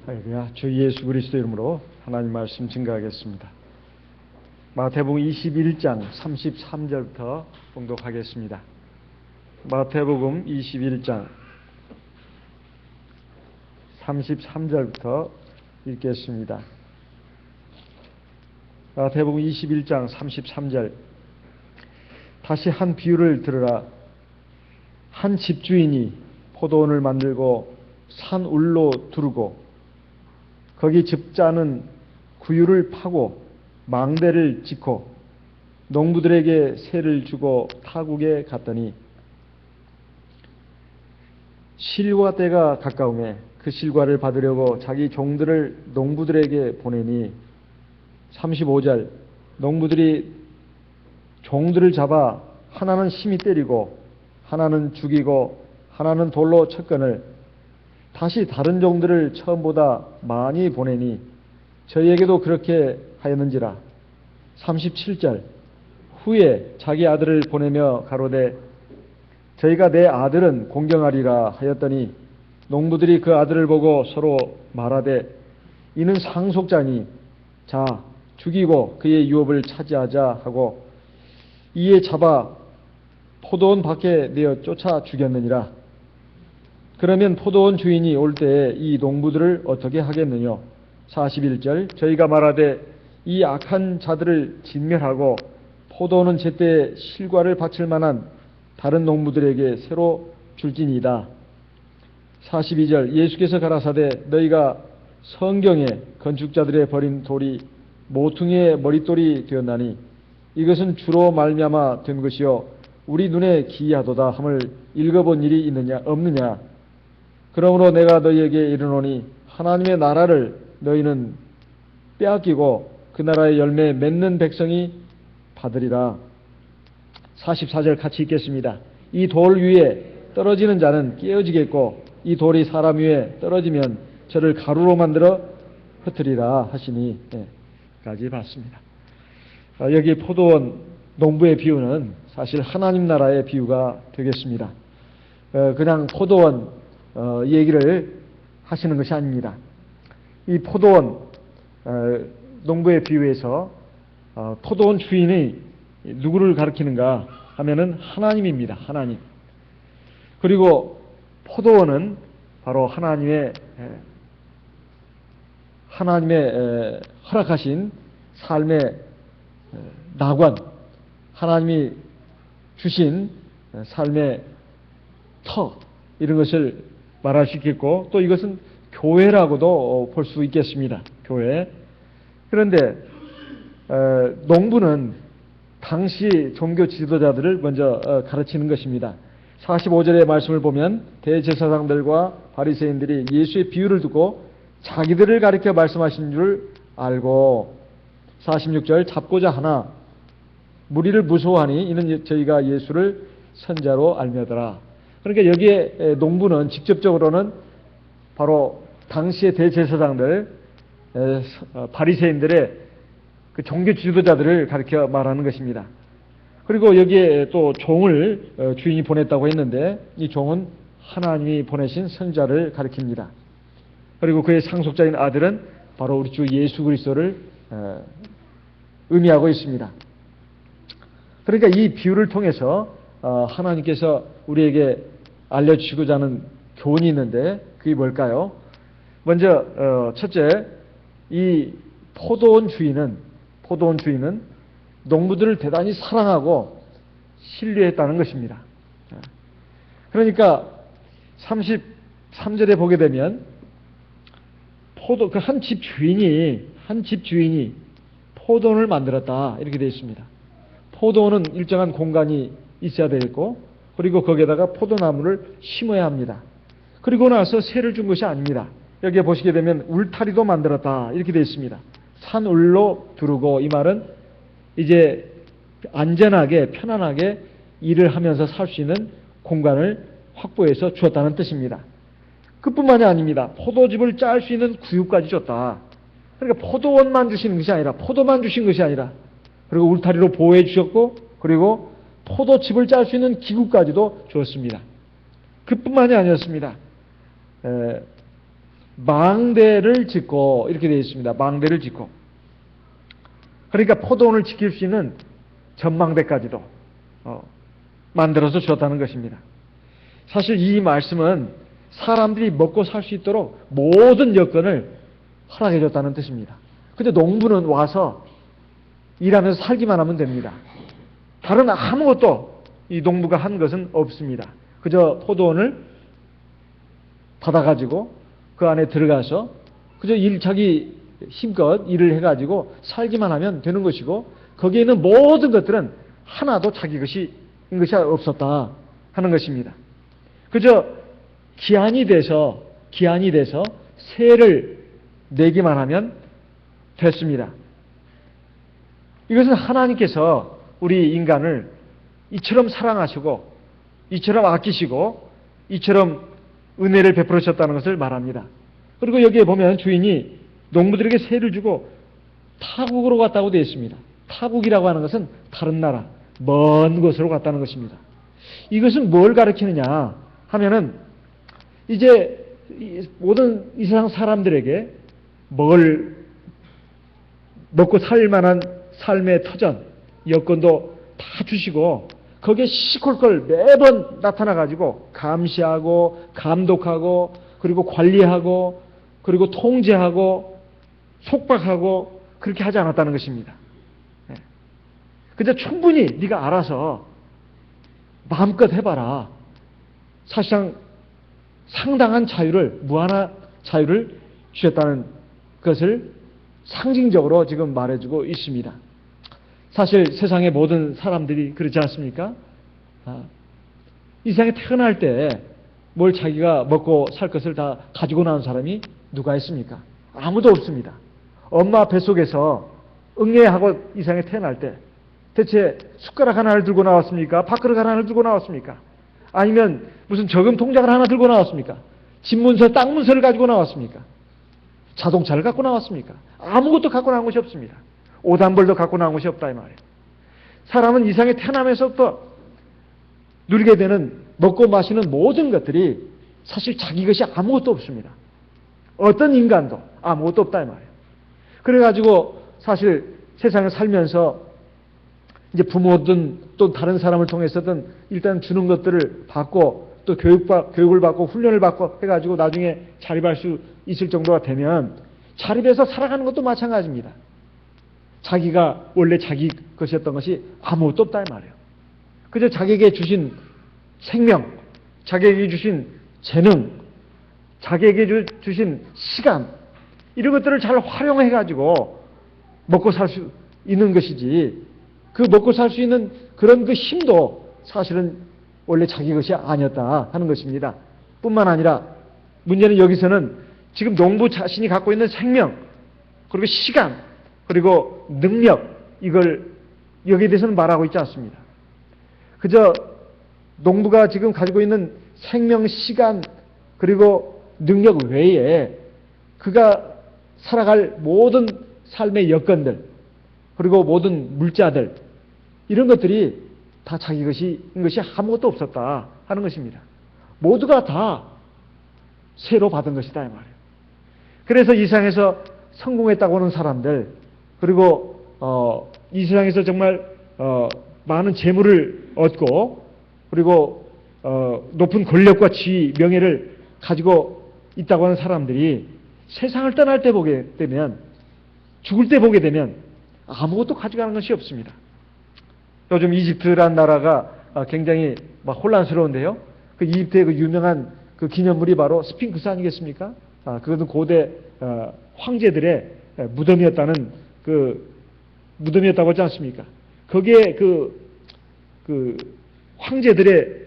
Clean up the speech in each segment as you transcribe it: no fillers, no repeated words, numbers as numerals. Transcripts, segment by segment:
할렐루야. 주 예수 그리스도 이름으로 하나님 말씀 증거하겠습니다. 마태복음 21장 33절부터 봉독하겠습니다. 마태복음 21장 33절부터 읽겠습니다. 마태복음 21장 33절. 다시 한 비유를 들으라. 한 집주인이 포도원을 만들고 산 울로 두르고 거기 즙짜는 구유를 파고 망대를 짓고 농부들에게 세를 주고 타국에 갔더니 실과 때가 가까우매 그 실과를 받으려고 자기 종들을 농부들에게 보내니 35절. 농부들이 종들을 잡아 하나는 심히 때리고 하나는 죽이고 하나는 돌로 쳤거늘 다시 다른 종들을 처음보다 많이 보내니 저희에게도 그렇게 하였는지라. 37절. 후에 자기 아들을 보내며 가로되 저희가 내 아들은 공경하리라 하였더니 농부들이 그 아들을 보고 서로 말하되 이는 상속자니 자 죽이고 그의 유업을 차지하자 하고 이에 잡아 포도원 밖에 내어 쫓아 죽였느니라. 그러면 포도원 주인이 올 때에 이 농부들을 어떻게 하겠느냐. 41절. 저희가 말하되 이 악한 자들을 진멸하고 포도원은 제때 실과를 바칠 만한 다른 농부들에게 새로 줄지니이다. 42절. 예수께서 가라사대 너희가 성경에 건축자들의 버린 돌이 모퉁이의 머릿돌이 되었나니 이것은 주로 말미암아 된 것이요 우리 눈에 기이하도다 함을 읽어본 일이 있느냐 없느냐. 그러므로 내가 너희에게 이르노니 하나님의 나라를 너희는 빼앗기고 그 나라의 열매 맺는 백성이 받으리라. 44절 같이 읽겠습니다. 이 돌 위에 떨어지는 자는 깨어지겠고 이 돌이 사람 위에 떨어지면 저를 가루로 만들어 흩으리라 하시니 까지 봤습니다. 여기 포도원 농부의 비유는 사실 하나님 나라의 비유가 되겠습니다. 그냥 포도원 얘기를 하시는 것이 아닙니다. 이 포도원 농부의 비유에서 포도원 주인이 누구를 가리키는가 하면은 하나님입니다. 하나님. 그리고 포도원은 바로 하나님의 허락하신 삶의 낙원, 하나님이 주신 삶의 터, 이런 것을 말할 수 있겠고 또 이것은 교회라고도 볼 수 있겠습니다. 교회. 그런데 농부는 당시 종교 지도자들을 먼저 가르치는 것입니다. 45절의 말씀을 보면 대제사장들과 바리새인들이 예수의 비유를 듣고 자기들을 가리켜 말씀하신 줄 알고 46절. 잡고자 하나 무리를 무서워하니 이는 저희가 예수를 선자로 알며더라. 그러니까 여기에 농부는 직접적으로는 바로 당시의 대제사장들, 바리새인들의 그 종교 지도자들을 가리켜 말하는 것입니다. 그리고 여기에 또 종을 주인이 보냈다고 했는데 이 종은 하나님이 보내신 선자를 가리킵니다. 그리고 그의 상속자인 아들은 바로 우리 주 예수 그리스도를 의미하고 있습니다. 그러니까 이 비유를 통해서 하나님께서 우리에게 알려주시고자 하는 교훈이 있는데 그게 뭘까요? 먼저 첫째, 이 포도원 주인은 농부들을 대단히 사랑하고 신뢰했다는 것입니다. 그러니까 33절에 보게 되면 그 한 집 주인이 포도원을 만들었다 이렇게 되어 있습니다. 포도원은 일정한 공간이 있어야 되겠고 그리고 거기에다가 포도나무를 심어야 합니다. 그리고 나서 세를 준 것이 아닙니다. 여기에 보시게 되면 울타리도 만들었다 이렇게 되어 있습니다. 산울로 두르고 이 말은 이제 안전하게 편안하게 일을 하면서 살 수 있는 공간을 확보해서 주었다는 뜻입니다. 그뿐만이 아닙니다. 포도즙을 짤 수 있는 구유까지 줬다. 그러니까 포도원만 주시는 것이 아니라 포도만 주신 것이 아니라 그리고 울타리로 보호해 주셨고 그리고 포도즙을 짤 수 있는 기구까지도 주었습니다. 그뿐만이 아니었습니다. 망대를 짓고 이렇게 되어 있습니다. 망대를 짓고. 그러니까 포도원을 지킬 수 있는 전망대까지도 만들어서 주었다는 것입니다. 사실 이 말씀은 사람들이 먹고 살 수 있도록 모든 여건을 허락해 줬다는 뜻입니다. 근데 농부는 와서 일하면서 살기만 하면 됩니다. 다른 아무것도 이 농부가 한 것은 없습니다. 그저 포도원을 받아가지고 그 안에 들어가서 그저 자기 힘껏 일을 해가지고 살기만 하면 되는 것이고, 거기에 있는 모든 것들은 하나도 자기 것인 것이 없었다 하는 것입니다. 그저 기한이 돼서 세를 내기만 하면 됐습니다. 이것은 하나님께서 우리 인간을 이처럼 사랑하시고 이처럼 아끼시고 이처럼 은혜를 베풀으셨다는 것을 말합니다. 그리고 여기에 보면 주인이 농부들에게 세를 주고 타국으로 갔다고 되어 있습니다. 타국이라고 하는 것은 다른 나라, 먼 곳으로 갔다는 것입니다. 이것은 뭘 가리키느냐 하면은 이제 모든 이 세상 사람들에게 뭘 먹고 살 만한 삶의 터전, 여건도 다 주시고 거기에 시콜걸 매번 나타나가지고 감시하고 감독하고 그리고 관리하고 그리고 통제하고 속박하고 그렇게 하지 않았다는 것입니다. 그저 충분히 네가 알아서 마음껏 해봐라. 사실상 상당한 자유를, 무한한 자유를 주셨다는 것을 상징적으로 지금 말해주고 있습니다. 사실 세상의 모든 사람들이 그렇지 않습니까? 이 세상에 태어날 때 뭘 자기가 먹고 살 것을 다 가지고 나온 사람이 누가 있습니까? 아무도 없습니다. 엄마 뱃속에서 응애하고 이 세상에 태어날 때 대체 숟가락 하나를 들고 나왔습니까? 밥그릇 하나를 들고 나왔습니까? 아니면 무슨 저금 통장을 하나 들고 나왔습니까? 집문서, 땅 문서를 가지고 나왔습니까? 자동차를 갖고 나왔습니까? 아무것도 갖고 나온 것이 없습니다. 옷 한 벌도 갖고 나온 것이 없다 이 말이에요. 사람은 이 세상에 태어나면서부터 누리게 되는 먹고 마시는 모든 것들이 사실 자기 것이 아무것도 없습니다. 어떤 인간도 아무것도 없다 이 말이에요. 그래가지고 사실 세상에 살면서 이제 부모든 또 다른 사람을 통해서든 일단 주는 것들을 받고 또 교육을 받고 훈련을 받고 해가지고 나중에 자립할 수 있을 정도가 되면 자립해서 살아가는 것도 마찬가지입니다. 자기가 원래 자기 것이었던 것이 아무것도 없다 이 말이에요. 그저 자기에게 주신 생명, 자기에게 주신 재능, 자기에게 주신 시간, 이런 것들을 잘 활용해가지고 먹고 살 수 있는 것이지, 그 먹고 살 수 있는 그런 그 힘도 사실은 원래 자기 것이 아니었다 하는 것입니다. 뿐만 아니라 문제는 여기서는 지금 농부 자신이 갖고 있는 생명, 그리고 시간, 그리고 능력, 이걸 여기에 대해서는 말하고 있지 않습니다. 그저 농부가 지금 가지고 있는 생명, 시간, 그리고 능력 외에 그가 살아갈 모든 삶의 여건들, 그리고 모든 물자들, 이런 것들이 다 자기 것인 것이 아무것도 없었다 하는 것입니다. 모두가 다 새로 받은 것이다 이 말이에요. 그래서 이 세상에서 성공했다고 하는 사람들, 그리고 이 세상에서 정말 많은 재물을 얻고 그리고 높은 권력과 지위, 명예를 가지고 있다고 하는 사람들이 세상을 떠날 때 보게 되면, 죽을 때 보게 되면 아무것도 가져가는 것이 없습니다. 요즘 이집트라는 나라가 굉장히 막 혼란스러운데요. 그 이집트의 그 유명한 그 기념물이 바로 스핑크스 아니겠습니까? 그것은 고대 황제들의 무덤이었다는 그 무덤이었다고 하지 않습니까? 거기에 그 황제들이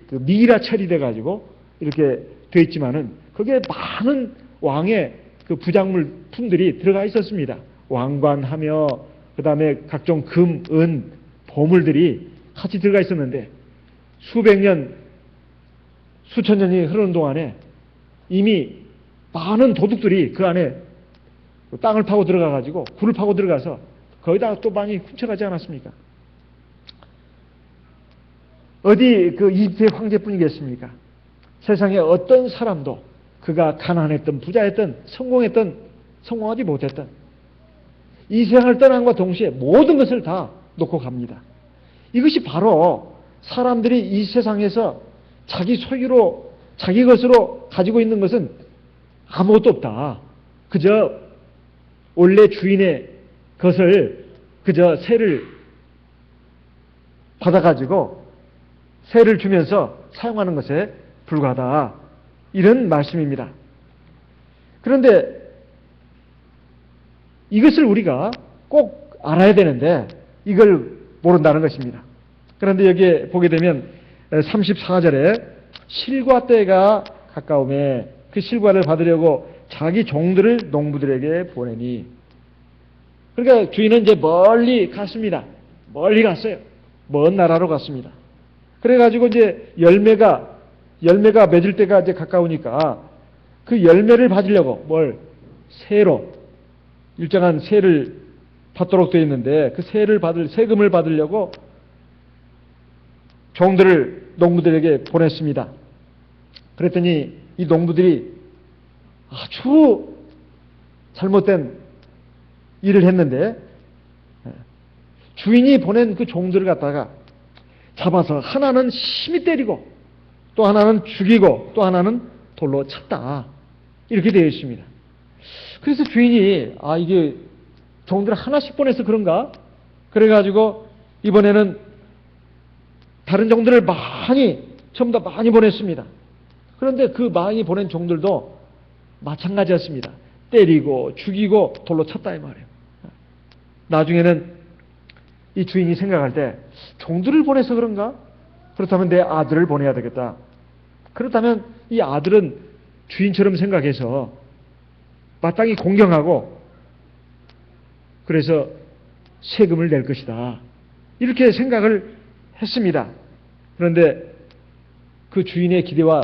그 미이라 처리돼 가지고 이렇게 되어 있지만은 거기에 많은 왕의 그 부작물 품들이 들어가 있었습니다. 왕관하며 그다음에 각종 금, 은, 보물들이 같이 들어가 있었는데 수백 년, 수천 년이 흐르는 동안에 이미 많은 도둑들이 그 안에 땅을 파고 들어가 가지고 굴을 파고 들어가서 거기다가 또 많이 훔쳐가지 않았습니까? 어디 그 이집트의 황제뿐이겠습니까? 세상에 어떤 사람도 그가 가난했던 부자였던 성공했던 성공하지 못했던 이 세상을 떠남과 동시에 모든 것을 다 놓고 갑니다. 이것이 바로 사람들이 이 세상에서 자기 소유로 자기 것으로 가지고 있는 것은 아무것도 없다. 그저 원래 주인의 것을 그저 세를 받아가지고 세를 주면서 사용하는 것에 불과하다. 이런 말씀입니다. 그런데 이것을 우리가 꼭 알아야 되는데 이걸 모른다는 것입니다. 그런데 여기에 보게 되면 34절에 실과 때가 가까움에 그 실과를 받으려고 자기 종들을 농부들에게 보내니, 그러니까 주인은 이제 멀리 갔습니다. 멀리 갔어요. 먼 나라로 갔습니다. 그래가지고 이제 열매가 맺을 때가 이제 가까우니까 그 열매를 받으려고 세로 일정한 세를 받도록 되어 있는데 그 세금을 받으려고 종들을 농부들에게 보냈습니다. 그랬더니 이 농부들이 아주 잘못된 일을 했는데 주인이 보낸 그 종들을 갖다가 잡아서 하나는 심히 때리고 또 하나는 죽이고 또 하나는 돌로 쳤다. 이렇게 되어 있습니다. 그래서 주인이 이게 종들 하나씩 보내서 그런가? 그래가지고 이번에는 다른 종들을 전부 다 많이 보냈습니다. 그런데 그 많이 보낸 종들도 마찬가지였습니다. 때리고 죽이고 돌로 쳤다 이 말이에요. 나중에는 이 주인이 생각할 때 종들을 보내서 그런가? 그렇다면 내 아들을 보내야 되겠다. 그렇다면 이 아들은 주인처럼 생각해서 마땅히 공경하고 그래서 세금을 낼 것이다. 이렇게 생각을 했습니다. 그런데 그 주인의 기대와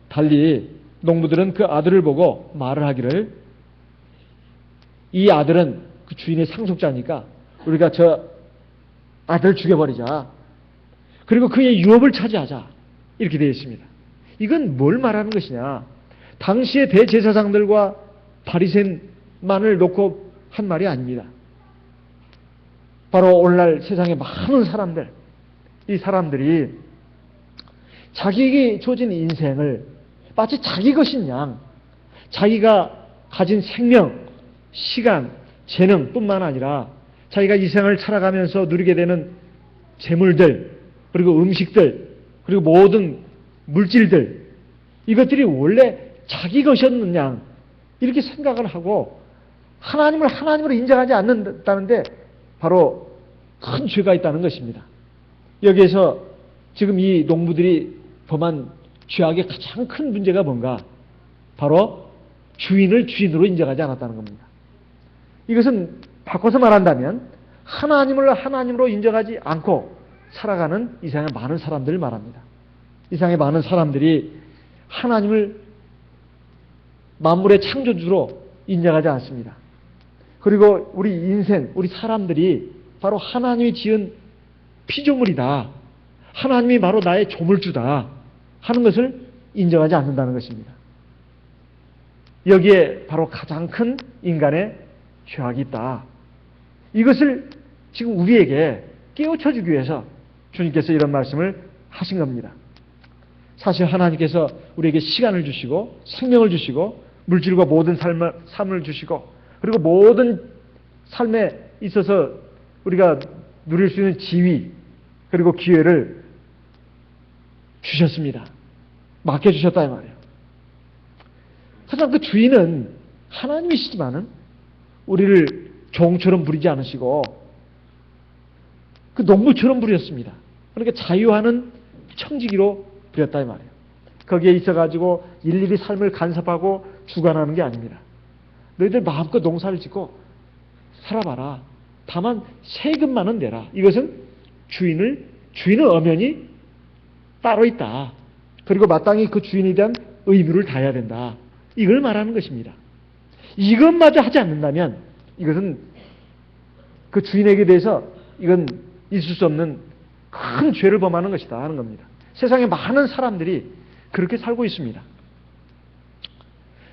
달리 농부들은 그 아들을 보고 말을 하기를, 이 아들은 그 주인의 상속자니까 우리가 저 아들을 죽여버리자. 그리고 그의 유업을 차지하자. 이렇게 되어 있습니다. 이건 뭘 말하는 것이냐? 당시의 대제사장들과 바리새인만을 놓고 한 말이 아닙니다. 바로 오늘날 세상에 많은 사람들, 이 사람들이 자기에게 주어진 인생을 마치 자기 것인 양, 자기가 가진 생명, 시간, 재능뿐만 아니라 자기가 이 세상을 살아가면서 누리게 되는 재물들, 그리고 음식들, 그리고 모든 물질들, 이것들이 원래 자기 것이었는 양 이렇게 생각을 하고 하나님을 하나님으로 인정하지 않는다는데 바로 큰 죄가 있다는 것입니다. 여기에서 지금 이 농부들이 범한 죄악의 가장 큰 문제가 뭔가? 바로 주인을 주인으로 인정하지 않았다는 겁니다. 이것은 바꿔서 말한다면 하나님을 하나님으로 인정하지 않고 살아가는 이 세상의 많은 사람들을 말합니다. 이 세상의 많은 사람들이 하나님을 만물의 창조주로 인정하지 않습니다. 그리고 우리 인생, 우리 사람들이 바로 하나님이 지은 피조물이다. 하나님이 바로 나의 조물주다 하는 것을 인정하지 않는다는 것입니다. 여기에 바로 가장 큰 인간의 죄악이 있다. 이것을 지금 우리에게 깨우쳐 주기 위해서 주님께서 이런 말씀을 하신 겁니다. 사실 하나님께서 우리에게 시간을 주시고 생명을 주시고 물질과 모든 삶을 주시고 그리고 모든 삶에 있어서 우리가 누릴 수 있는 지위 그리고 기회를 주셨습니다. 맡겨주셨다 이 말이에요. 하지만 그 주인은 하나님이시지만은 우리를 종처럼 부리지 않으시고 그 농부처럼 부렸습니다. 그러니까 자유하는 청지기로 부렸다 이 말이에요. 거기에 있어가지고 일일이 삶을 간섭하고 주관하는 게 아닙니다. 너희들 마음껏 농사를 짓고 살아봐라. 다만 세금만은 내라. 이것은 주인은 엄연히 따로 있다. 그리고 마땅히 그 주인에 대한 의무를 다해야 된다. 이걸 말하는 것입니다. 이것마저 하지 않는다면 이것은 그 주인에게 대해서 이건 있을 수 없는 큰 죄를 범하는 것이다 하는 겁니다. 세상에 많은 사람들이 그렇게 살고 있습니다.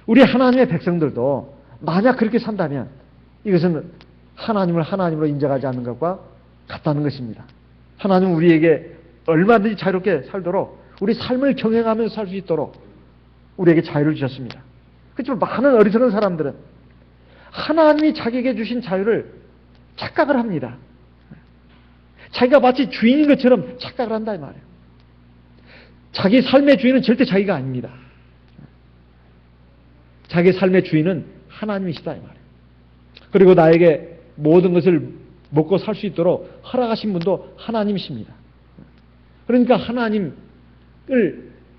우리 하나님의 백성들도 만약 그렇게 산다면 이것은 하나님을 하나님으로 인정하지 않는 것과 같다는 것입니다. 하나님은 우리에게 얼마든지 자유롭게 살도록 우리 삶을 경영하면서 살 수 있도록 우리에게 자유를 주셨습니다. 그렇지만 많은 어리석은 사람들은 하나님이 자기에게 주신 자유를 착각을 합니다. 자기가 마치 주인인 것처럼 착각을 한다 이 말이에요. 자기 삶의 주인은 절대 자기가 아닙니다. 자기 삶의 주인은 하나님이시다 이 말이에요. 그리고 나에게 모든 것을 먹고 살 수 있도록 허락하신 분도 하나님이십니다. 그러니까 하나님을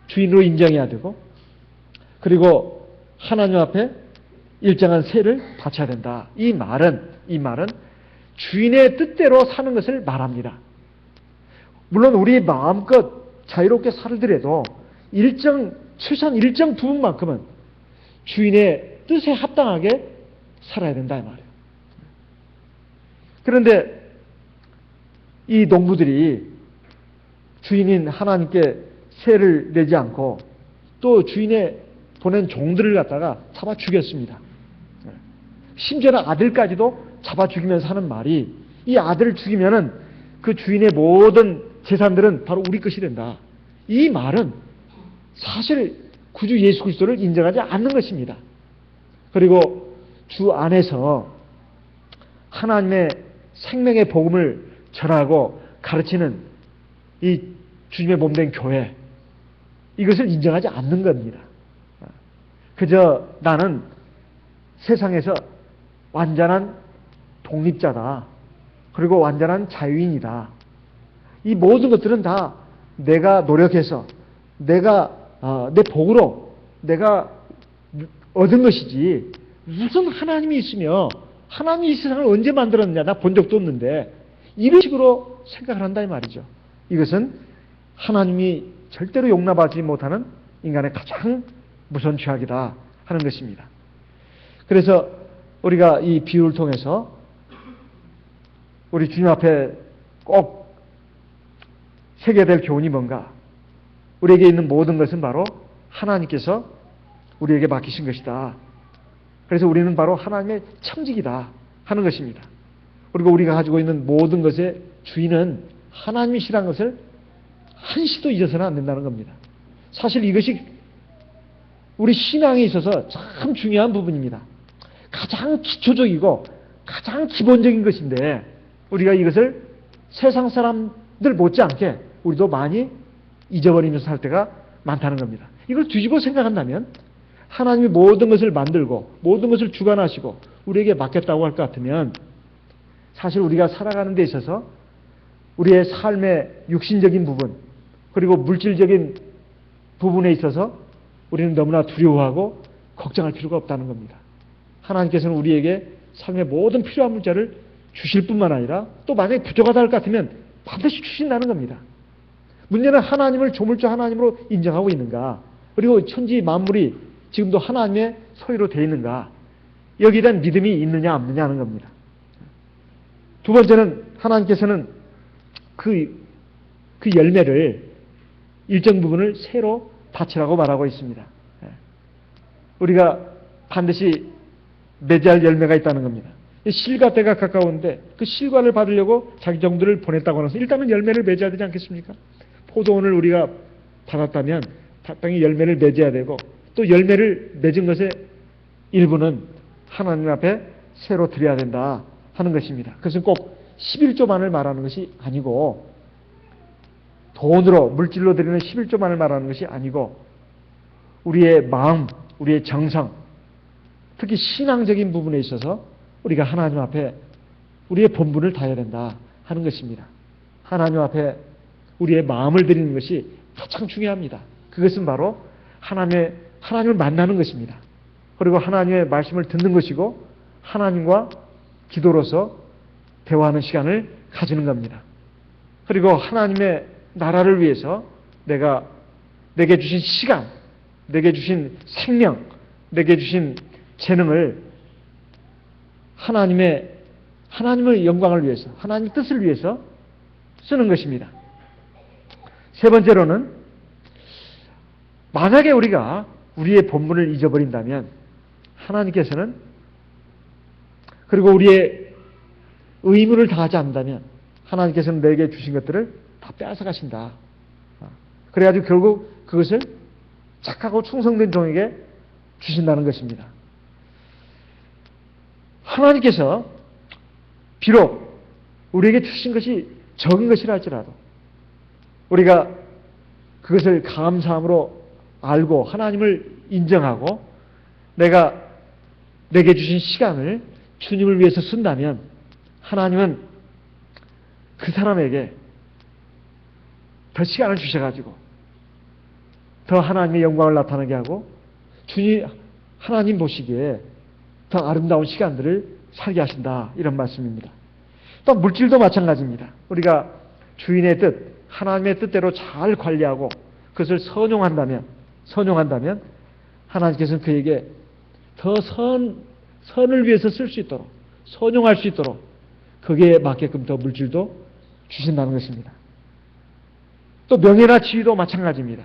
주인으로 인정해야 되고, 그리고 하나님 앞에 일정한 세를 바쳐야 된다. 이 말은 주인의 뜻대로 사는 것을 말합니다. 물론 우리 마음껏 자유롭게 살더라도 최소한 일정 부분만큼은 주인의 뜻에 합당하게 살아야 된다 이 말이에요. 그런데 이 농부들이 주인인 하나님께 세를 내지 않고 또 주인의 보낸 종들을 갖다가 잡아 죽였습니다. 심지어는 아들까지도 잡아 죽이면서 하는 말이, 이 아들을 죽이면은 그 주인의 모든 재산들은 바로 우리 것이 된다. 이 말은 사실 구주 예수 그리스도를 인정하지 않는 것입니다. 그리고 주 안에서 하나님의 생명의 복음을 전하고 가르치는 이 주님의 몸된 교회, 이것을 인정하지 않는 겁니다. 그저 나는 세상에서 완전한 독립자다. 그리고 완전한 자유인이다. 이 모든 것들은 다 내가 노력해서 내가 내 복으로 내가 얻은 것이지, 무슨 하나님이 있으며 하나님이 이 세상을 언제 만들었느냐, 나 본 적도 없는데, 이런 식으로 생각을 한다 이 말이죠. 이것은 하나님이 절대로 용납하지 못하는 인간의 가장 무서운 죄악이다 하는 것입니다. 그래서 우리가 이 비유를 통해서 우리 주님 앞에 꼭 새겨야 될 교훈이 뭔가, 우리에게 있는 모든 것은 바로 하나님께서 우리에게 맡기신 것이다. 그래서 우리는 바로 하나님의 청직이다 하는 것입니다. 그리고 우리가 가지고 있는 모든 것의 주인은 하나님이시라는 것을 한시도 잊어서는 안 된다는 겁니다. 사실 이것이 우리 신앙에 있어서 참 중요한 부분입니다. 가장 기초적이고 가장 기본적인 것인데, 우리가 이것을 세상 사람들 못지않게 우리도 많이 잊어버리면서 살 때가 많다는 겁니다. 이걸 뒤집어 생각한다면 하나님이 모든 것을 만들고 모든 것을 주관하시고 우리에게 맡겼다고 할 것 같으면, 사실 우리가 살아가는 데 있어서 우리의 삶의 육신적인 부분 그리고 물질적인 부분에 있어서 우리는 너무나 두려워하고 걱정할 필요가 없다는 겁니다. 하나님께서는 우리에게 삶의 모든 필요한 문자를 주실 뿐만 아니라 또 만약에 부족하다 할 것 같으면 반드시 주신다는 겁니다. 문제는 하나님을 조물주 하나님으로 인정하고 있는가, 그리고 천지 만물이 지금도 하나님의 소유로 되어 있는가, 여기에 대한 믿음이 있느냐 없느냐 하는 겁니다. 두 번째는 하나님께서는 그 열매를 일정 부분을 새로 바치라고 말하고 있습니다. 우리가 반드시 맺어야 할 열매가 있다는 겁니다. 실과 때가 가까운데 그 실과를 받으려고 자기 종들을 보냈다고 해서 일단은 열매를 맺어야 되지 않겠습니까? 포도원을 우리가 받았다면 당연히 열매를 맺어야 되고, 또 열매를 맺은 것의 일부는 하나님 앞에 새로 드려야 된다 하는 것입니다. 그것은 꼭 11조만을 말하는 것이 아니고, 돈으로 물질로 드리는 11조만을 말하는 것이 아니고, 우리의 마음, 우리의 정성, 특히 신앙적인 부분에 있어서 우리가 하나님 앞에 우리의 본분을 다해야 된다 하는 것입니다. 하나님 앞에 우리의 마음을 드리는 것이 가장 중요합니다. 그것은 바로 하나님을 만나는 것입니다. 그리고 하나님의 말씀을 듣는 것이고, 하나님과 기도로서 대화하는 시간을 가지는 겁니다. 그리고 하나님의 나라를 위해서 내게 주신 시간, 내게 주신 생명, 내게 주신 재능을 하나님의 영광을 위해서, 하나님의 뜻을 위해서 쓰는 것입니다. 세 번째로는, 만약에 우리가 우리의 본분을 잊어버린다면 하나님께서는, 그리고 우리의 의무를 다하지 않는다면 하나님께서는 내게 주신 것들을 다 빼앗아가신다. 그래가지고 결국 그것을 착하고 충성된 종에게 주신다는 것입니다. 하나님께서 비록 우리에게 주신 것이 적은 것이라 할지라도 우리가 그것을 감사함으로 알고 하나님을 인정하고 내게 주신 시간을 주님을 위해서 쓴다면 하나님은 그 사람에게 더 시간을 주셔가지고 더 하나님의 영광을 나타나게 하고 하나님 보시기에 더 아름다운 시간들을 살게 하신다, 이런 말씀입니다. 또 물질도 마찬가지입니다. 우리가 주인의 뜻, 하나님의 뜻대로 잘 관리하고 그것을 선용한다면 하나님께서는 그에게 더 선을 위해서 쓸 수 있도록, 선용할 수 있도록 거기에 맞게끔 더 물질도 주신다는 것입니다. 또 명예나 지위도 마찬가지입니다.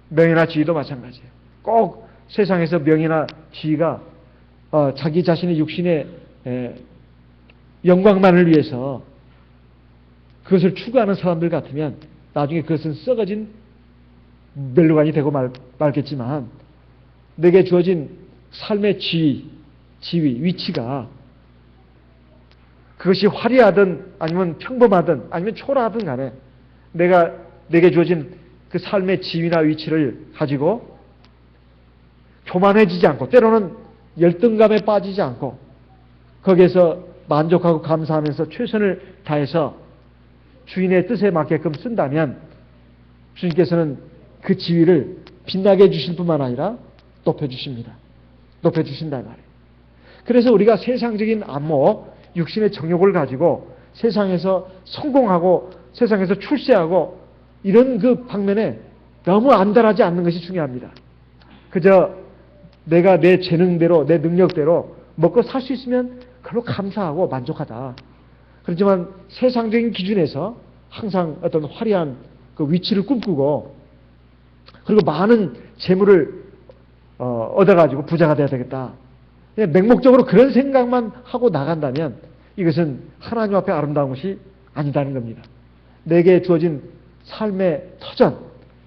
명예나 지위도 마찬가지예요. 꼭 세상에서 명예나 지위가 자기 자신의 육신의 영광만을 위해서 그것을 추구하는 사람들 같으면 나중에 그것은 썩어진 멸류관이 되고 말겠지만, 내게 주어진 삶의 지위, 위치가 그것이 화려하든 아니면 평범하든 아니면 초라하든 간에 내게 주어진 그 삶의 지위나 위치를 가지고 교만해지지 않고 때로는 열등감에 빠지지 않고 거기에서 만족하고 감사하면서 최선을 다해서 주인의 뜻에 맞게끔 쓴다면 주님께서는 그 지위를 빛나게 해주실 뿐만 아니라 높여주십니다. 높여주신다 말이에요. 그래서 우리가 세상적인 안목, 육신의 정욕을 가지고 세상에서 성공하고 세상에서 출세하고 이런 그 방면에 너무 안달하지 않는 것이 중요합니다. 그저 내가 내 재능대로 내 능력대로 먹고 살 수 있으면 그걸로 감사하고 만족하다. 그렇지만 세상적인 기준에서 항상 어떤 화려한 그 위치를 꿈꾸고 그리고 많은 재물을 얻어가지고 부자가 돼야 되겠다. 맹목적으로 그런 생각만 하고 나간다면 이것은 하나님 앞에 아름다운 것이 아니다는 겁니다. 내게 주어진 삶의 터전,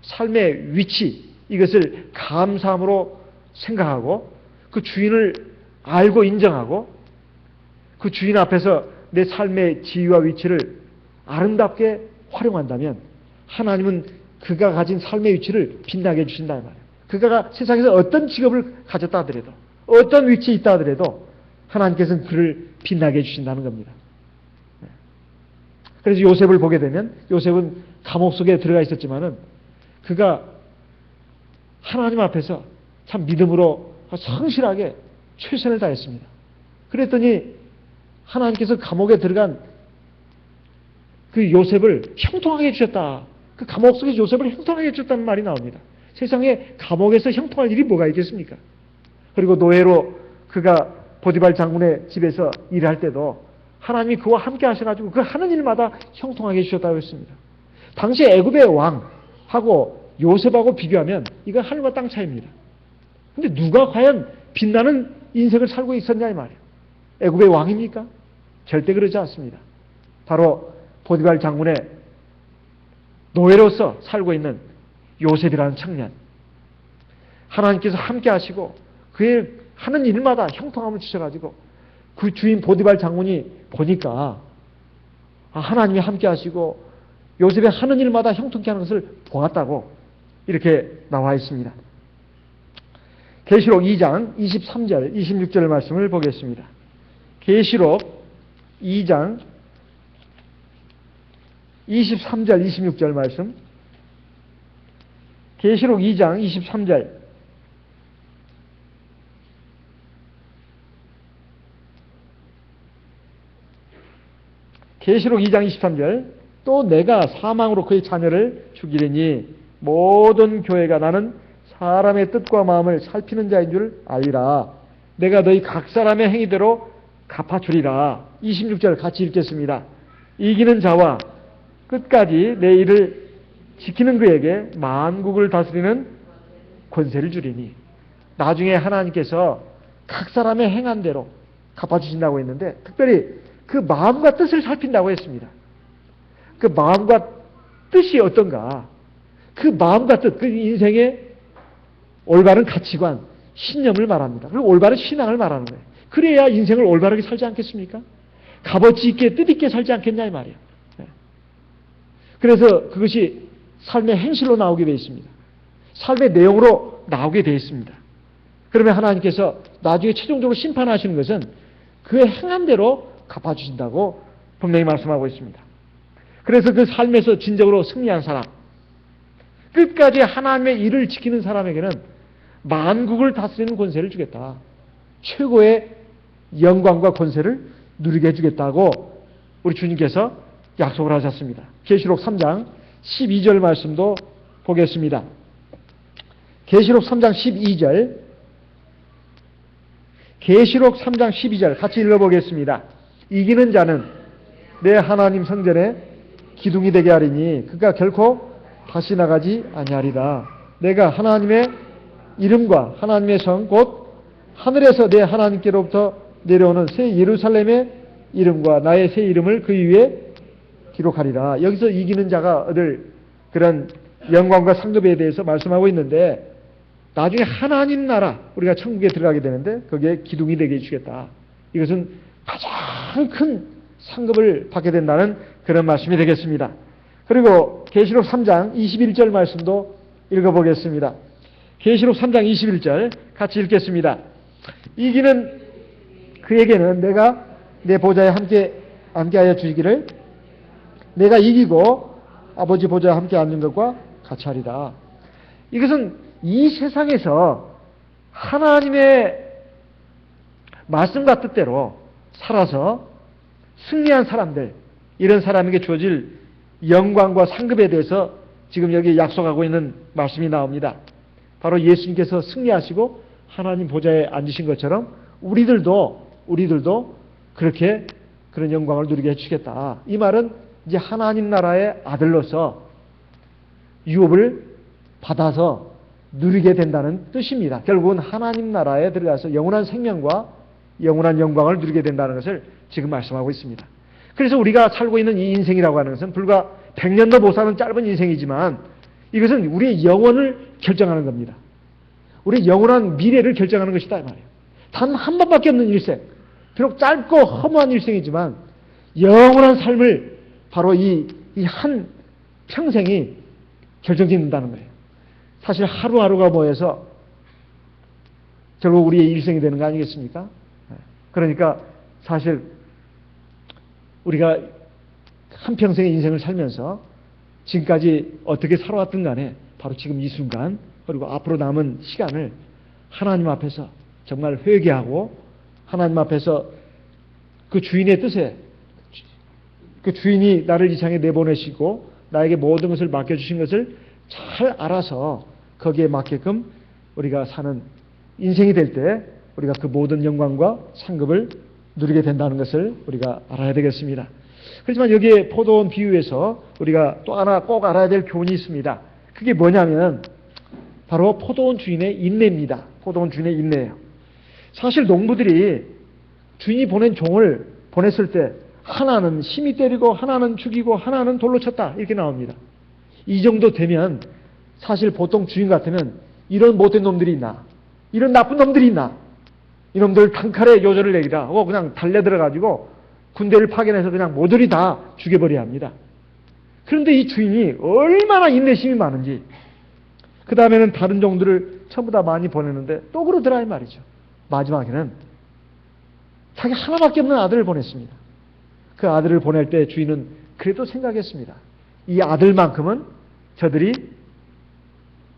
삶의 위치, 이것을 감사함으로 생각하고 그 주인을 알고 인정하고 그 주인 앞에서 내 삶의 지위와 위치를 아름답게 활용한다면 하나님은 그가 가진 삶의 위치를 빛나게 해주신다 말이에요. 그가 세상에서 어떤 직업을 가졌다 하더라도 어떤 위치에 있다 하더라도 하나님께서는 그를 빛나게 해주신다는 겁니다. 그래서 요셉을 보게 되면 요셉은 감옥 속에 들어가 있었지만은 그가 하나님 앞에서 참 믿음으로 성실하게 최선을 다했습니다. 그랬더니 하나님께서 감옥에 들어간 그 요셉을 형통하게 해주셨다. 그 감옥 속에 요셉을 형통하게 해주셨다는 말이 나옵니다. 세상에 감옥에서 형통할 일이 뭐가 있겠습니까? 그리고 노예로 그가 보디발 장군의 집에서 일할 때도 하나님이 그와 함께 하셔가지고 그 하는 일마다 형통하게 해주셨다고 했습니다. 당시 애굽의 왕하고 요셉하고 비교하면 이건 하늘과 땅 차이입니다. 근데 누가 과연 빛나는 인생을 살고 있었냐 이 말이에요. 애굽의 왕입니까? 절대 그러지 않습니다. 바로 보디발 장군의 노예로서 살고 있는 요셉이라는 청년. 하나님께서 함께 하시고 그의 하는 일마다 형통함을 주셔가지고 그 주인 보디발 장군이 보니까 하나님이 함께 하시고 요셉의 하는 일마다 형통케 하는 것을 보았다고 이렇게 나와 있습니다. 계시록 2장 23절 26절 말씀을 보겠습니다. 계시록 2장 23절 26절 말씀. 계시록 2장 23절 계시록 2장 23절 또 내가 사망으로 그의 자녀를 죽이리니 모든 교회가 나는 사람의 뜻과 마음을 살피는 자인 줄 알리라. 내가 너희 각 사람의 행위대로 갚아주리라. 26절 같이 읽겠습니다. 이기는 자와 끝까지 내 일을 지키는 그에게 만국을 다스리는 권세를 주리니. 나중에 하나님께서 각 사람의 행한 대로 갚아주신다고 했는데, 특별히 그 마음과 뜻을 살핀다고 했습니다. 그 마음과 뜻이 어떤가? 그 마음과 뜻, 그 인생의 올바른 가치관, 신념을 말합니다. 그리고 올바른 신앙을 말하는 거예요. 그래야 인생을 올바르게 살지 않겠습니까? 값어치 있게 뜻있게 살지 않겠냐 이 말이에요. 그래서 그것이 삶의 행실로 나오게 되어 있습니다. 삶의 내용으로 나오게 되어 있습니다. 그러면 하나님께서 나중에 최종적으로 심판하시는 것은 그의 행한 대로 갚아주신다고 분명히 말씀하고 있습니다. 그래서 그 삶에서 진정으로 승리한 사람, 끝까지 하나님의 일을 지키는 사람에게는 만국을 다스리는 권세를 주겠다. 최고의 영광과 권세를 누리게 해주겠다고 우리 주님께서 약속을 하셨습니다. 계시록 3장 12절 말씀도 보겠습니다. 계시록 3장 12절, 계시록 3장 12절 같이 읽어보겠습니다. 이기는 자는 내 하나님 성전에 기둥이 되게 하리니 그가 결코 다시 나가지 아니하리라. 내가 하나님의 이름과 하나님의 성 곧 하늘에서 내 하나님께로부터 내려오는 새 예루살렘의 이름과 나의 새 이름을 그 위에 기록하리라. 여기서 이기는 자가 얻을 그런 영광과 상급에 대해서 말씀하고 있는데, 나중에 하나님 나라, 우리가 천국에 들어가게 되는데 거기에 기둥이 되게 해주겠다. 이것은 가장 큰 상급을 받게 된다는 그런 말씀이 되겠습니다. 그리고 계시록 3장 21절 말씀도 읽어보겠습니다. 계시록 3장 21절 같이 읽겠습니다. 이기는 그에게는 내가 내 보좌에 함께하여 주시기를 내가 이기고 아버지 보좌에 함께 앉는 것과 같이 하리라. 이것은 이 세상에서 하나님의 말씀과 뜻대로 살아서 승리한 사람들, 이런 사람에게 주어질 영광과 상급에 대해서 지금 여기 약속하고 있는 말씀이 나옵니다. 바로 예수님께서 승리하시고 하나님 보좌에 앉으신 것처럼 우리들도 그렇게 그런 영광을 누리게 해주겠다. 이 말은 이제 하나님 나라의 아들로서 유업을 받아서 누리게 된다는 뜻입니다. 결국은 하나님 나라에 들어가서 영원한 생명과 영원한 영광을 누리게 된다는 것을 지금 말씀하고 있습니다. 그래서 우리가 살고 있는 이 인생이라고 하는 것은 불과 100년도 못 사는 짧은 인생이지만 이것은 우리의 영혼을 결정하는 겁니다. 우리의 영원한 미래를 결정하는 것이다 이 말이에요. 단 한 번밖에 없는 일생, 비록 짧고 허무한 일생이지만 영원한 삶을 바로 이 한 평생이 결정짓는다는 거예요. 사실 하루하루가 모여서 결국 우리의 일생이 되는 거 아니겠습니까? 그러니까 사실 우리가 한평생의 인생을 살면서 지금까지 어떻게 살아왔든 간에 바로 지금 이 순간 그리고 앞으로 남은 시간을 하나님 앞에서 정말 회개하고 하나님 앞에서 그 주인의 뜻에 그 주인이 나를 이 세상에 내보내시고 나에게 모든 것을 맡겨주신 것을 잘 알아서 거기에 맞게끔 우리가 사는 인생이 될 때 우리가 그 모든 영광과 상급을 누리게 된다는 것을 우리가 알아야 되겠습니다. 그렇지만 여기에 포도원 비유에서 우리가 또 하나 꼭 알아야 될 교훈이 있습니다. 그게 뭐냐면 바로 포도원 주인의 인내입니다. 포도원 주인의 인내예요. 사실 농부들이 주인이 보낸 종을 보냈을 때 하나는 심히 때리고 하나는 죽이고 하나는 돌로 쳤다 이렇게 나옵니다. 이 정도 되면 사실 보통 주인 같으면 이런 못된 놈들이 있나, 이런 나쁜 놈들이 있나, 이놈들 단칼에 요절을 내리라 하고 그냥 달려들어가지고 군대를 파견해서 그냥 모조리 다 죽여버려야 합니다. 그런데 이 주인이 얼마나 인내심이 많은지 그 다음에는 다른 종들을 전부 다 많이 보내는데 또 그러더라 이 말이죠. 마지막에는 자기 하나밖에 없는 아들을 보냈습니다. 그 아들을 보낼 때 주인은 그래도 생각했습니다. 이 아들만큼은 저들이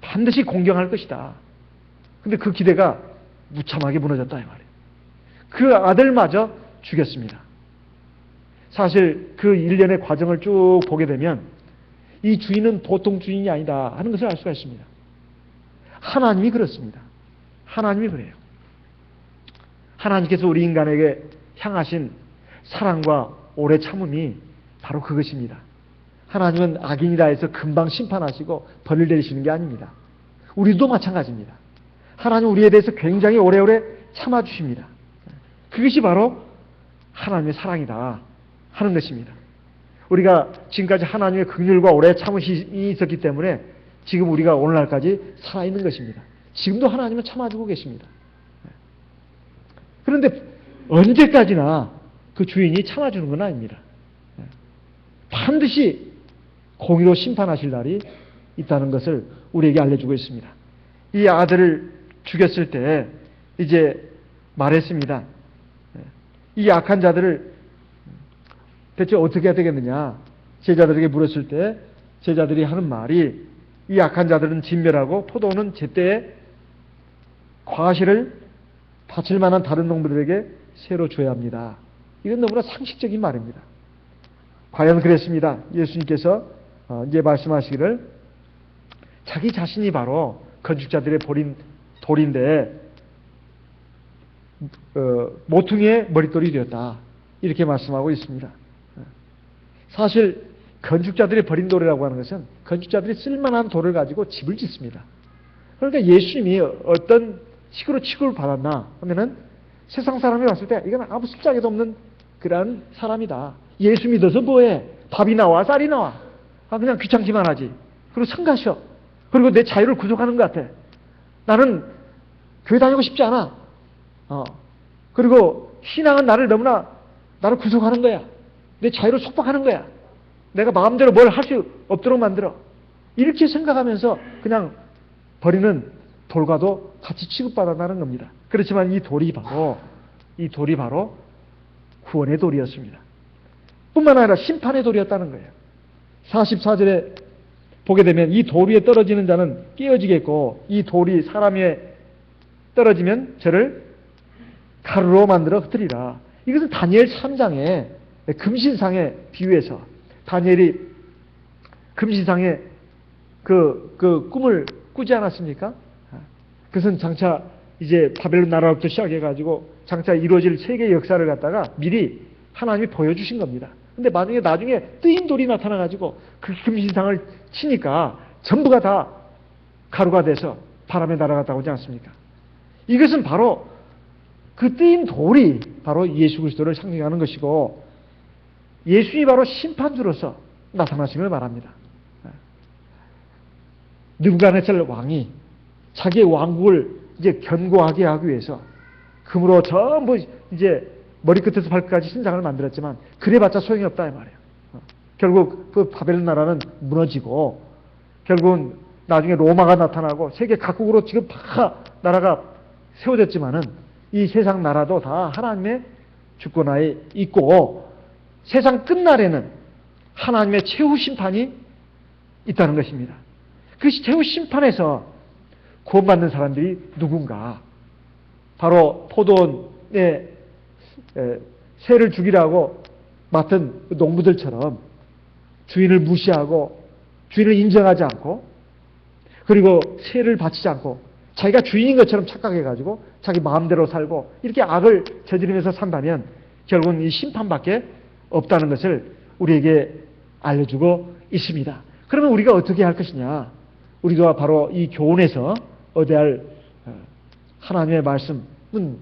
반드시 공경할 것이다. 근데 그 기대가 무참하게 무너졌다 이 말이에요. 그 아들마저 죽였습니다. 사실 그 일련의 과정을 쭉 보게 되면 이 주인은 보통 주인이 아니다 하는 것을 알 수가 있습니다. 하나님이 그렇습니다. 하나님이 그래요. 하나님께서 우리 인간에게 향하신 사랑과 오래 참음이 바로 그것입니다. 하나님은 악인이라 해서 금방 심판하시고 벌을 내리시는 게 아닙니다. 우리도 마찬가지입니다. 하나님 우리에 대해서 굉장히 오래오래 참아주십니다. 그것이 바로 하나님의 사랑이다 하는 것입니다. 우리가 지금까지 하나님의 긍휼과 오래 참으심이 있었기 때문에 지금 우리가 오늘날까지 살아있는 것입니다. 지금도 하나님은 참아주고 계십니다. 그런데 언제까지나 그 주인이 참아주는 건 아닙니다. 반드시 공의로 심판하실 날이 있다는 것을 우리에게 알려주고 있습니다. 이 아들을 죽였을 때 이제 말했습니다. 이 악한 자들을 대체 어떻게 해야 되겠느냐? 제자들에게 물었을 때 제자들이 하는 말이 이 악한 자들은 진멸하고 포도는 제때에 과실을 바칠 만한 다른 농부들에게 새로 줘야 합니다. 이건 너무나 상식적인 말입니다. 과연 그랬습니다. 예수님께서 이제 말씀하시기를 자기 자신이 바로 건축자들의 버린 돌인데 모퉁이의 머릿돌이 되었다. 이렇게 말씀하고 있습니다. 사실 건축자들이 버린 돌이라고 하는 것은 건축자들이 쓸만한 돌을 가지고 집을 짓습니다. 그러니까 예수님이 어떤 식으로 취급을 받았나 하면은 세상 사람이 왔을 때 이건 아무 쓸데기도 없는 그러한 사람이다. 예수 믿어서 뭐해? 밥이 나와 쌀이 나와. 그냥 귀찮기만 하지. 그리고 성가셔. 그리고 내 자유를 구속하는 것 같아. 나는 교회 다니고 싶지 않아. 그리고 신앙은 나를 구속하는 거야. 내 자유를 속박하는 거야. 내가 마음대로 뭘 할 수 없도록 만들어. 이렇게 생각하면서 그냥 버리는 돌과도 같이 취급받아나는 겁니다. 그렇지만 이 돌이 바로 구원의 돌이었습니다. 뿐만 아니라 심판의 돌이었다는 거예요. 44절에 보게 되면 이 돌 위에 떨어지는 자는 깨어지겠고 이 돌이 사람 위에 떨어지면 저를 가루로 만들어 흩으리라. 이것은 다니엘 3장의 금신상에 비유해서 다니엘이 금신상에 그 꿈을 꾸지 않았습니까? 그것은 장차 이제 바벨론 나라로부터 시작해가지고 장차 이루어질 세계의 역사를 갖다가 미리 하나님이 보여주신 겁니다. 근데 나중에 뜨인 돌이 나타나가지고 그 금신상을 치니까 전부가 다 가루가 돼서 바람에 날아갔다고 하지 않습니까? 이것은 바로 그 뜨인 돌이 바로 예수 그리스도를 상징하는 것이고 예수님이 바로 심판주로서 나타나심을 말합니다. 느부갓네살 왕이 자기의 왕국을 이제 견고하게 하기 위해서 금으로 전부 이제 머리끝에서 발끝까지 신상을 만들었지만 그래봤자 소용이 없다 이 말이에요. 결국 그 바벨론 나라는 무너지고 결국은 나중에 로마가 나타나고 세계 각국으로 지금 다 나라가 세워졌지만은 이 세상 나라도 다 하나님의 주권하에 있고 세상 끝날에는 하나님의 최후 심판이 있다는 것입니다. 그 최후 심판에서 구원받는 사람들이 누군가? 바로 포도원에 새를 죽이라고 맡은 농부들처럼 주인을 무시하고 주인을 인정하지 않고 그리고 새를 바치지 않고 자기가 주인인 것처럼 착각해가지고 자기 마음대로 살고 이렇게 악을 저지르면서 산다면 결국은 이 심판밖에 없다는 것을 우리에게 알려주고 있습니다. 그러면 우리가 어떻게 할 것이냐? 우리가 바로 이 교훈에서 얻어야 할 하나님의 말씀은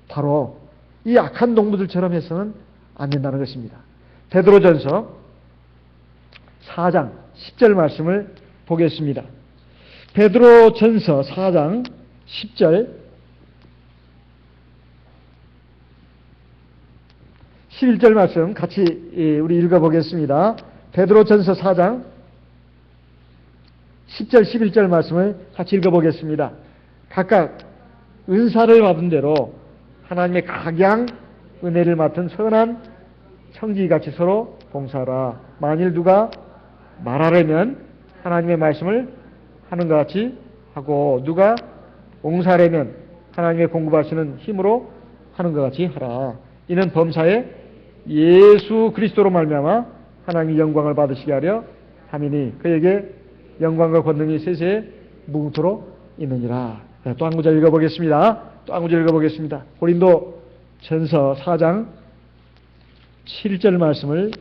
바로 이 악한 농부들처럼 해서는 안 된다는 것입니다. 베드로전서 4장 10절 말씀을 보겠습니다. 베드로전서 4장 10절 11절 말씀 같이 우리 읽어보겠습니다. 베드로전서 4장 10절 11절 말씀을 같이 읽어보겠습니다. 각각 은사를 받은 대로 하나님의 각양 은혜를 맡은 선한 청지기같이 서로 봉사하라. 만일 누가 말하려면 하나님의 말씀을 하는 것 같이 하고 누가 봉사하려면 하나님의 공급하시는 힘으로 하는 것 같이 하라. 이는 범사에 예수 그리스도로 말미암아 하나님의 영광을 받으시게 하려 함이니 그에게 영광과 권능이 세세에 무궁토록 있느니라. 또 한 구절 읽어보겠습니다. 고린도 전서 4장 7절 말씀을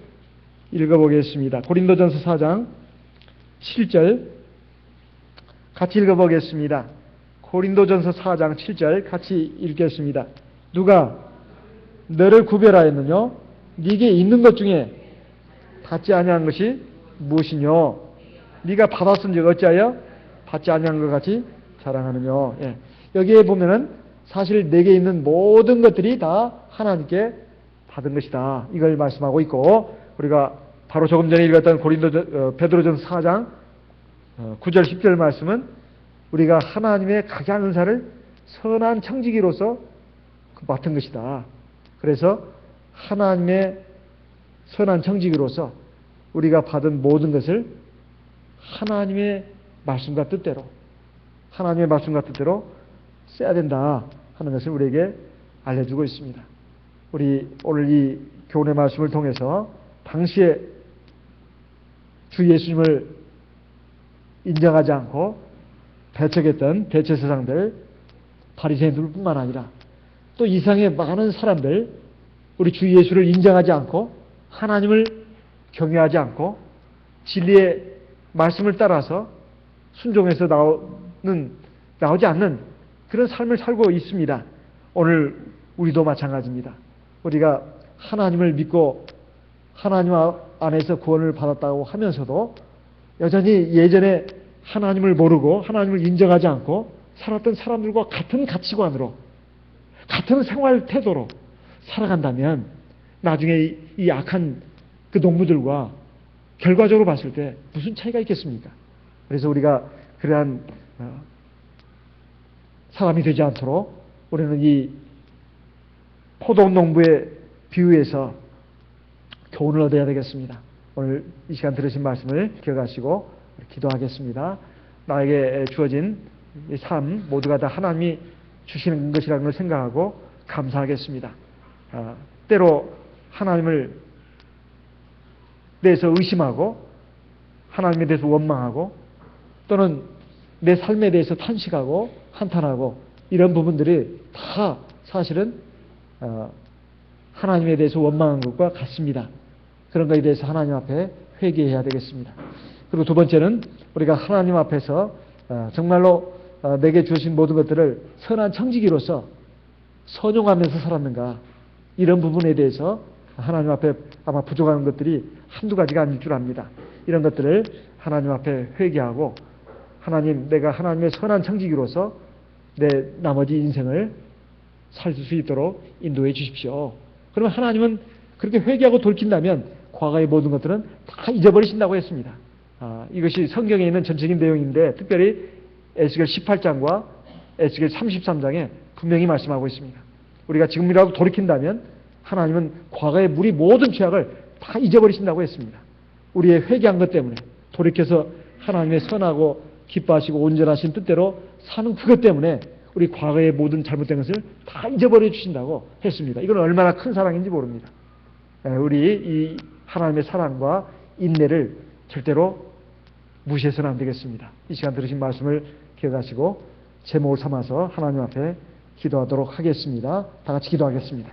읽어보겠습니다. 고린도전서 4장 7절 같이 읽어보겠습니다. 고린도전서 4장 7절 같이 읽겠습니다. 누가 너를 구별하였느냐? 네게 있는 것 중에 받지 아니한 것이 무엇이뇨? 네가 받았은즉 어찌하여 받지 아니한 것 같이 자랑하느뇨? 예. 여기에 보면은 사실 내게 있는 모든 것들이 다 하나님께 받은 것이다. 이걸 말씀하고 있고, 우리가 바로 조금 전에 읽었던 베드로전서 4장 9절 10절 말씀은 우리가 하나님의 각양 은사를 선한 청지기로서 맡은 것이다. 그래서 하나님의 선한 청지기로서 우리가 받은 모든 것을 하나님의 말씀과 뜻대로 써야 된다 하는 것을 우리에게 알려주고 있습니다. 우리 오늘 이 교훈의 말씀을 통해서 당시에 주 예수님을 인정하지 않고 배척했던 대체사장들, 바리새인들뿐만 아니라 또 이상의 많은 사람들, 우리 주 예수를 인정하지 않고 하나님을 경외하지 않고 진리의 말씀을 따라서 순종해서 나오지 않는 그런 삶을 살고 있습니다. 오늘 우리도 마찬가지입니다. 우리가 하나님을 믿고 하나님 안에서 구원을 받았다고 하면서도 여전히 예전에 하나님을 모르고 하나님을 인정하지 않고 살았던 사람들과 같은 가치관으로, 같은 생활 태도로 살아간다면 나중에 이 악한 그 농부들과 결과적으로 봤을 때 무슨 차이가 있겠습니까? 그래서 우리가 그러한 사람이 되지 않도록 우리는 이 포도 농부의 비유에서 교훈을 얻어야 되겠습니다. 오늘 이 시간 들으신 말씀을 기억하시고 기도하겠습니다. 나에게 주어진 이 삶 모두가 다 하나님이 주시는 것이라는 걸 생각하고 감사하겠습니다. 때로 하나님을 대해서 의심하고 하나님에 대해서 원망하고 또는 내 삶에 대해서 탄식하고 한탄하고 이런 부분들이 다 사실은 하나님에 대해서 원망한 것과 같습니다. 그런 것에 대해서 하나님 앞에 회개해야 되겠습니다. 그리고 두 번째는 우리가 하나님 앞에서 정말로 내게 주신 모든 것들을 선한 청지기로서 선용하면서 살았는가, 이런 부분에 대해서 하나님 앞에 아마 부족한 것들이 한두 가지가 아닐 줄 압니다. 이런 것들을 하나님 앞에 회개하고 하나님, 내가 하나님의 선한 청지기로서 내 나머지 인생을 살 수 있도록 인도해 주십시오. 그러면 하나님은 그렇게 회개하고 돌이킨다면 과거의 모든 것들은 다 잊어버리신다고 했습니다. 이것이 성경에 있는 전체적인 내용인데 특별히 에스겔 18장과 에스겔 33장에 분명히 말씀하고 있습니다. 우리가 지금이라도 돌이킨다면 하나님은 과거의 우리 모든 죄악을 다 잊어버리신다고 했습니다. 우리의 회개한 것 때문에 돌이켜서 하나님의 선하고 기뻐하시고 온전하신 뜻대로 사는 그것 때문에 우리 과거의 모든 잘못된 것을 다 잊어버려 주신다고 했습니다. 이건 얼마나 큰 사랑인지 모릅니다. 우리 이 하나님의 사랑과 인내를 절대로 무시해서는 안 되겠습니다. 이 시간 들으신 말씀을 기억하시고 제목을 삼아서 하나님 앞에 기도하도록 하겠습니다. 다 같이 기도하겠습니다.